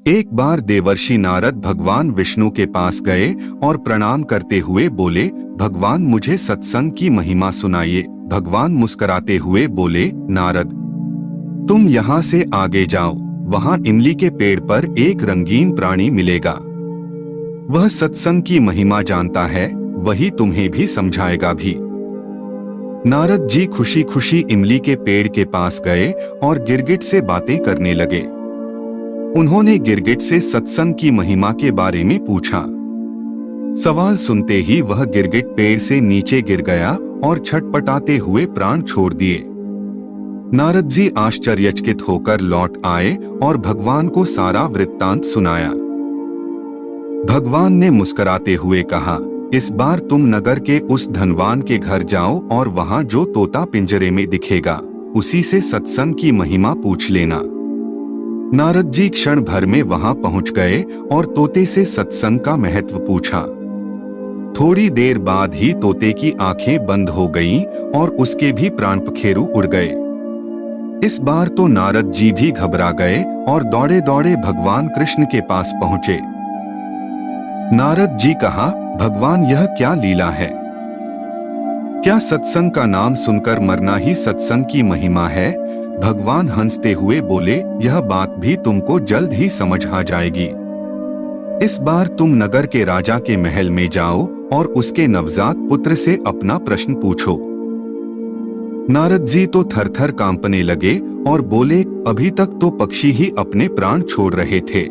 एक बार देवर्षि नारद भगवान विष्णु के पास गए और प्रणाम करते हुए बोले, भगवान मुझे सत्संग की महिमा सुनाइए। भगवान मुस्कुराते हुए बोले, नारद तुम यहाँ से आगे जाओ, वहाँ इमली के पेड़ पर एक रंगीन प्राणी मिलेगा। वह सत्संग की महिमा जानता है, वही तुम्हें भी समझाएगा भी। नारद जी खुशी खुशी इमली के पेड़ के पास गए और गिरगिट से बातें करने लगे। उन्होंने गिरगिट से सत्संग की महिमा के बारे में पूछा। सवाल सुनते ही वह गिरगिट पेड़ से नीचे गिर गया और छटपटाते हुए प्राण छोड़ दिए। नारद जी आश्चर्यचकित होकर लौट आए और भगवान को सारा वृत्तांत सुनाया। भगवान ने मुस्कुराते हुए कहा, इस बार तुम नगर के उस धनवान के घर जाओ और वहां जो तोता पिंजरे में दिखेगा, उसी से सत्संग की महिमा पूछ लेना। नारद जी क्षण भर में वहां पहुंच गए और तोते से सत्संग का महत्व पूछा। थोड़ी देर बाद ही तोते की आंखें बंद हो गईं और उसके भी प्राण पखेरु उड़ गए। इस बार तो नारद जी भी घबरा गए और दौड़े दौड़े भगवान कृष्ण के पास पहुंचे। नारद जी कहा, भगवान यह क्या लीला है? क्या सत्संग का नाम सुनकर मरना ही सत्संग की महिमा है? भगवान हंसते हुए बोले, यह बात भी तुमको जल्द ही समझ आ जाएगी। इस बार तुम नगर के राजा के महल में जाओ और उसके नवजात पुत्र से अपना प्रश्न पूछो। नारद जी तो थर-थर कांपने लगे और बोले, अभी तक तो पक्षी ही अपने प्राण छोड़ रहे थे।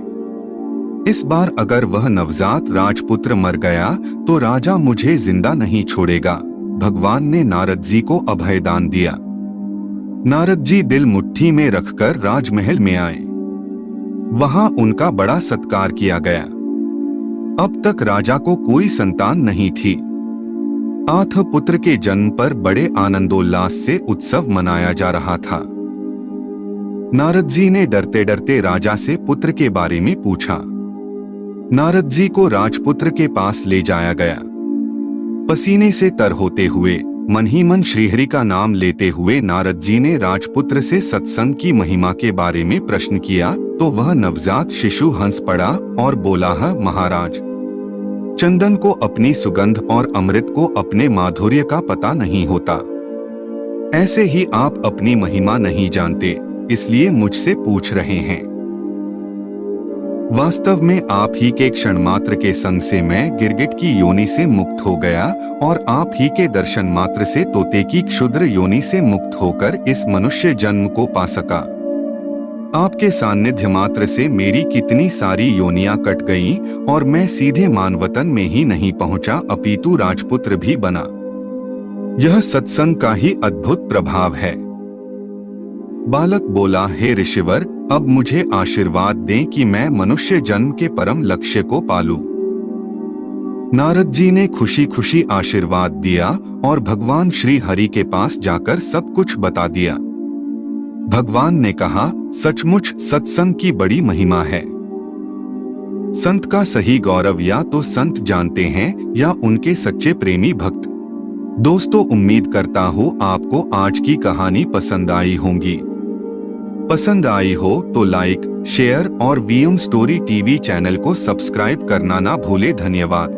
इस बार अगर वह नवजात राजपुत्र मर गया तो राजा मुझे जिंदा नहीं छोड़ेगा। भगवान ने नारद जी को अभयदान दिया। नारद जी दिल मुट्ठी में रखकर राजमहल में आए। वहां उनका बड़ा सत्कार किया गया। अब तक राजा को कोई संतान नहीं थी। आठ पुत्र के जन्म पर बड़े आनंदोल्लास से उत्सव मनाया जा रहा था। नारद जी ने डरते डरते राजा से पुत्र के बारे में पूछा। नारद जी को राजपुत्र के पास ले जाया गया। पसीने से तर होते हुए, मन ही मन श्रीहरि का नाम लेते हुए नारद जी ने राजपुत्र से सत्संग की महिमा के बारे में प्रश्न किया तो वह नवजात शिशु हंस पड़ा और बोला, महाराज, चंदन को अपनी सुगंध और अमृत को अपने माधुर्य का पता नहीं होता। ऐसे ही आप अपनी महिमा नहीं जानते, इसलिए मुझसे पूछ रहे हैं। वास्तव में आप ही के क्षण मात्र के संग से मैं गिरगिट की योनि से मुक्त हो गया और आप ही के दर्शन मात्र से तोते की क्षुद्र योनि से मुक्त होकर इस मनुष्य जन्म को पा सका। आपके सानिध्य मात्र से मेरी कितनी सारी योनियां कट गईं और मैं सीधे मानवतन में ही नहीं पहुंचा अपितु राजपुत्र भी बना। यह सत्संग का ही अद्भुत प्रभाव है। बालक बोला, हे ऋषिवर, अब मुझे आशीर्वाद दें कि मैं मनुष्य जन्म के परम लक्ष्य को पालूं। नारद जी ने खुशी खुशी आशीर्वाद दिया और भगवान श्री हरि के पास जाकर सब कुछ बता दिया। भगवान ने कहा, सचमुच सत्संग की बड़ी महिमा है। संत का सही गौरव या तो संत जानते हैं या उनके सच्चे प्रेमी भक्त। दोस्तों, उम्मीद करता हूँ आपको आज की कहानी पसंद आई होंगी। पसंद आई हो तो लाइक, शेयर और वीएम स्टोरी टीवी चैनल को सब्सक्राइब करना ना भूले। धन्यवाद।